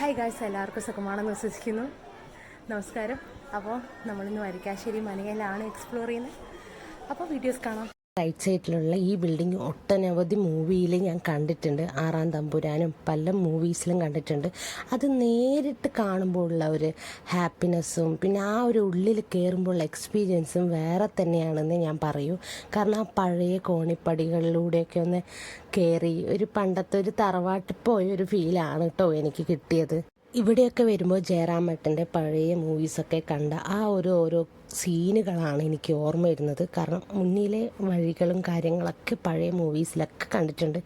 Hi guys, എല്ലാവർക്കും സുഖമാണെന്ന് വിശ്വസിക്കുന്നു. നമസ്കാരം. അപ്പോൾ നമ്മളിന്ന് വരിക്കാശ്ശേരി മനയിലാണ് എക്സ്പ്ലോർ ചെയ്യുന്നത്. അപ്പോൾ വീഡിയോസ് കാണാം. റൈറ്റ് സൈഡിലുള്ള ഈ ബിൽഡിംഗ് ഒട്ടനവധി മൂവിയിൽ ഞാൻ കണ്ടിട്ടുണ്ട്. ആറാം തമ്പുരാനും പല മൂവീസിലും കണ്ടിട്ടുണ്ട്. അത് നേരിട്ട് കാണുമ്പോൾ ഉള്ള ഒരു ഹാപ്പിനെസ്സും പിന്നെ ആ ഒരു ഉള്ളിൽ കയറുമ്പോഴുള്ള എക്സ്പീരിയൻസും വേറെ തന്നെയാണെന്ന് ഞാൻ പറയൂ. കാരണം ആ പഴയ കോണിപ്പടികളിലൂടെയൊക്കെ ഒന്ന് കയറി ഒരു പണ്ടത്തെ ഒരു തറവാട്ടിൽ പോയൊരു ഫീലാണ് കേട്ടോ എനിക്ക് കിട്ടിയത്. ഇവിടെയൊക്കെ വരുമ്പോൾ ജയറാമേട്ടൻ്റെ പഴയ മൂവീസൊക്കെ കണ്ട ആ ഓരോ സീനുകളാണ് എനിക്ക് ഓർമ്മ വരുന്നത്. കാരണം മുന്നിലെ വഴികളും കാര്യങ്ങളൊക്കെ പഴയ മൂവീസിലൊക്കെ കണ്ടിട്ടുണ്ട്.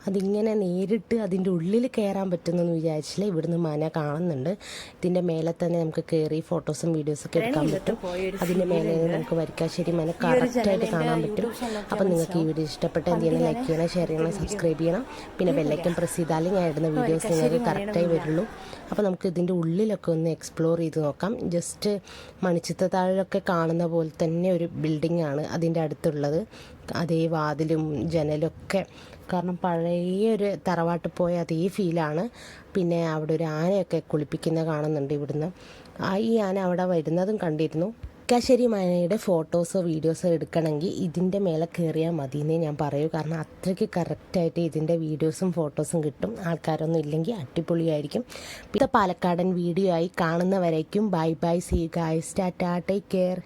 അതിങ്ങനെ നേരിട്ട് അതിൻ്റെ ഉള്ളിൽ കയറാൻ പറ്റുന്നെന്ന് വിചാരിച്ചില്ല. ഇവിടുന്ന് മന കാണുന്നുണ്ട്. ഇതിൻ്റെ മേലെ തന്നെ നമുക്ക് കയറി ഫോട്ടോസും വീഡിയോസൊക്കെ എടുക്കാൻ പറ്റും. അതിൻ്റെ മേലെ നമുക്ക് വരിക്കാശ്ശേരി മന കറക്റ്റായിട്ട് കാണാൻ പറ്റും. അപ്പോൾ നിങ്ങൾക്ക് ഈ വീഡിയോ ഇഷ്ടപ്പെട്ട എന്തെങ്കിലും ലൈക്ക് ചെയ്യണം, ഷെയർ ചെയ്യണം, സബ്സ്ക്രൈബ് ചെയ്യണം. പിന്നെ ബെല്ലൈക്കൻ പ്രസ് ചെയ്താലേ ഞാൻ ഇടുന്ന വീഡിയോസ് നിങ്ങൾക്ക് കറക്റ്റായി വരുള്ളൂ. അപ്പോൾ നമുക്ക് ഇതിൻ്റെ ഉള്ളിലൊക്കെ ഒന്ന് എക്സ്പ്ലോർ ചെയ്ത് നോക്കാം. ജസ്റ്റ് മണിച്ചിത്രത്താഴിലൊക്കെ കാണുന്ന പോലെ തന്നെ ഒരു ബിൽഡിംഗ് ആണ് അതിൻ്റെ അടുത്തുള്ളത്. അതേ വാതിലും ജനലൊക്കെ, കാരണം പഴയൊരു തറവാട്ടിൽ പോയ അതേ ഫീലാണ്. പിന്നെ അവിടെ ഒരു ആനയൊക്കെ കുളിപ്പിക്കുന്ന കാണുന്നുണ്ട് ഇവിടുന്ന്. ഈ ആന അവിടെ വരുന്നതും കണ്ടിരുന്നു. വരിക്കാശ്ശേരി മനയുടെ ഫോട്ടോസോ വീഡിയോസോ എടുക്കണമെങ്കിൽ ഇതിൻ്റെ മേലെ കയറിയാൽ മതി എന്നേ ഞാൻ പറയൂ. കാരണം അത്രയ്ക്ക് കറക്റ്റായിട്ട് ഇതിൻ്റെ വീഡിയോസും ഫോട്ടോസും കിട്ടും. ആൾക്കാരൊന്നും ഇല്ലെങ്കിൽ അടിപൊളിയായിരിക്കും. ഇത് പാലക്കാടൻ വീഡിയോ ആയി കാണുന്നവരേക്കും bye bye, see guys, tata, take care.